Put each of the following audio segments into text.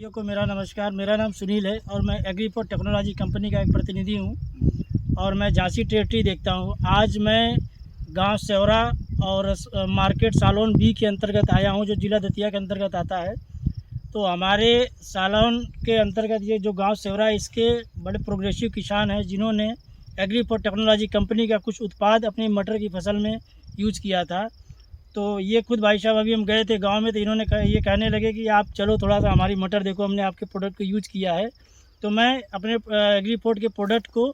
भाइयों को मेरा नमस्कार। मेरा नाम सुनील है और मैं एग्रीपोर्ट टेक्नोलॉजी कंपनी का एक प्रतिनिधि हूं और मैं झांसी टेरिटरी देखता हूं। आज मैं गांव सेवरा और मार्केट सालोन बी के अंतर्गत आया हूं, जो जिला दतिया के अंतर्गत आता है। तो हमारे सालोन के अंतर्गत ये जो गांव सेवरा है, इसके बड़े प्रोग्रेसिव किसान हैं जिन्होंने एग्रीपोर्ट टेक्नोलॉजी कंपनी का कुछ उत्पाद अपनी मटर की फसल में यूज किया था। तो ये खुद भाई साहब अभी हम गए थे गांव में, तो इन्होंने ये कहने लगे कि आप चलो थोड़ा सा हमारी मटर देखो, हमने आपके प्रोडक्ट को यूज किया है। तो मैं अपने एग्रीपोर्ट के प्रोडक्ट को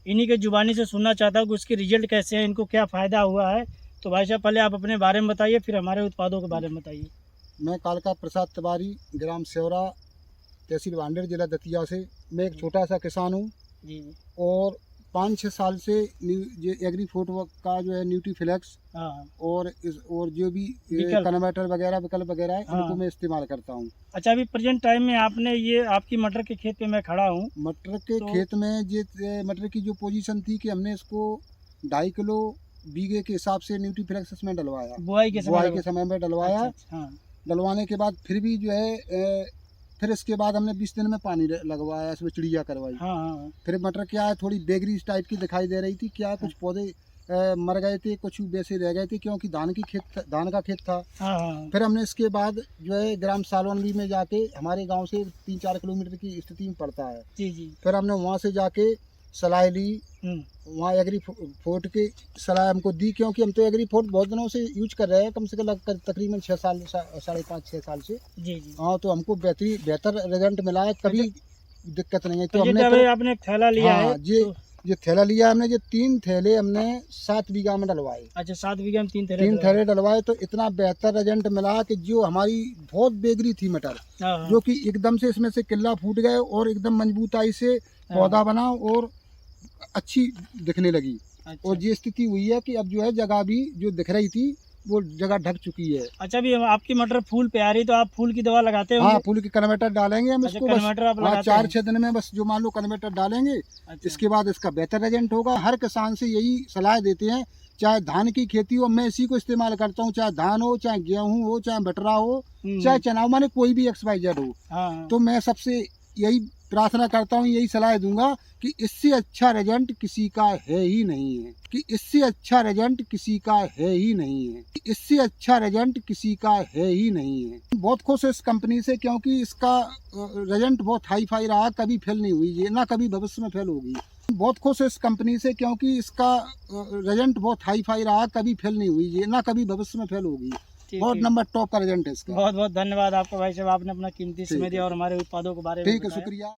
इन्हीं के ज़ुबानी से सुनना चाहता हूँ कि उसके रिजल्ट कैसे हैं, इनको क्या फ़ायदा हुआ है। तो भाई साहब पहले आप अपने बारे में बताइए, फिर हमारे उत्पादों के बारे में बताइए। मैं कालका प्रसाद तिवारी, ग्राम सेवरा, तहसील भांडेर, जिला दतिया से। मैं एक छोटा सा किसान हूँ जी और 5-6 साल से ये एग्रीफोर्ट का जो है न्यूट्रीफ्लेक्स और जो भी कन्वर्टर वगैरह विकल्प वगैरह है, इनको मैं इस्तेमाल करता हूँ। अच्छा, अभी प्रेजेंट टाइम में आपने ये आपकी मटर के खेत पे मैं खड़ा हूँ। मटर के खेत में ये मटर की जो पोजीशन थी कि हमने इसको 2.5 किलो बीघे के हिसाब से न्यूट्रीफ्लेक्स इसमें डलवाया, बुआई के समय में डलवाया। डलवाने के बाद फिर भी जो है फिर इसके बाद हमने 20 दिन में पानी लगवाया, इसमें चिड़िया करवाई। फिर मटर क्या है, थोड़ी बेगरी टाइप की दिखाई दे रही थी। क्या कुछ पौधे मर गए थे, कुछ वैसे रह गए थे, क्योंकि धान का खेत था। फिर हमने इसके बाद जो है ग्राम सालवनवी में जाके, हमारे गांव से 3-4 किलोमीटर की स्थिति में पड़ता है। फिर हमने वहाँ से जाके सलाह ली, वहाँ एग्रीफोर्ट की सलाह हमको दी, क्योंकि हम तो एग्रीफोर्ट बहुत दिनों से यूज कर रहे हैं, कम से कम तकरीबन 6 साल 5.5-6 साल से। हाँ, तो हमको बेहतर रिजल्ट मिला है, कभी दिक्कत नहीं है। तो हमने आपने थैला लिया है, ये थैला लिया हमने, ये 3 थैले हमने 7 बीघा में डलवाए। अच्छा, 7 बीघा में 3 थैले डलवाए, तो इतना बेहतर रिजल्ट मिला कि जो हमारी बहुत बेगरी थी मटर, जो कि एकदम से इसमें से किल्ला फूट गए और एकदम मजबूताई से पौधा बना और अच्छी दिखने लगी। अच्छा। और ये स्थिति हुई है कि अब जो है जगह भी जो दिख रही थी वो जगह ढक चुकी है। अच्छा, भी आपकी मटर फूल पे आ रही, तो आप फूल की दवा लगाते हो? हाँ, फूल की कन्वर्टर डालेंगे हम। इसको कन्वर्टर आप लगाते हैं? 4-6 दिन में बस, जो मान लो कन्वर्टर डालेंगे। अच्छा। इसके बाद इसका बेहतर रिजल्ट होगा। हर किसान से यही सलाह देते हैं, चाहे धान की खेती हो, मैं इसी को इस्तेमाल करता हूँ, चाहे धान हो, चाहे गेहूँ हो, चाहे बटरा हो, चाहे चना हो, माने कोई भी XYZ हो। तो मैं सबसे यही प्रार्थना करता हूँ, यही सलाह दूंगा कि इससे अच्छा रिजल्ट किसी का है ही नहीं है, कि इससे अच्छा रिजल्ट किसी का है ही नहीं है, कि इससे अच्छा रिजल्ट किसी का है ही नहीं है। बहुत खुश है इस कंपनी से, क्योंकि इसका रिजल्ट बहुत हाई फाई रहा, कभी फेल नहीं हुई ये, ना कभी भविष्य में फेल होगी। बहुत खुश है इस कंपनी से, क्योंकि इसका रिजल्ट बहुत हाई फाई रहा, कभी फेल नहीं हुई ये, ना कभी भविष्य में फेल होगी। बहुत नंबर टॉप का रिजल्ट है इसका। बहुत बहुत धन्यवाद आपका भाई साहब, आपने अपना कीमती समय दिया और हमारे उत्पादों के बारे में। ठीक है, शुक्रिया।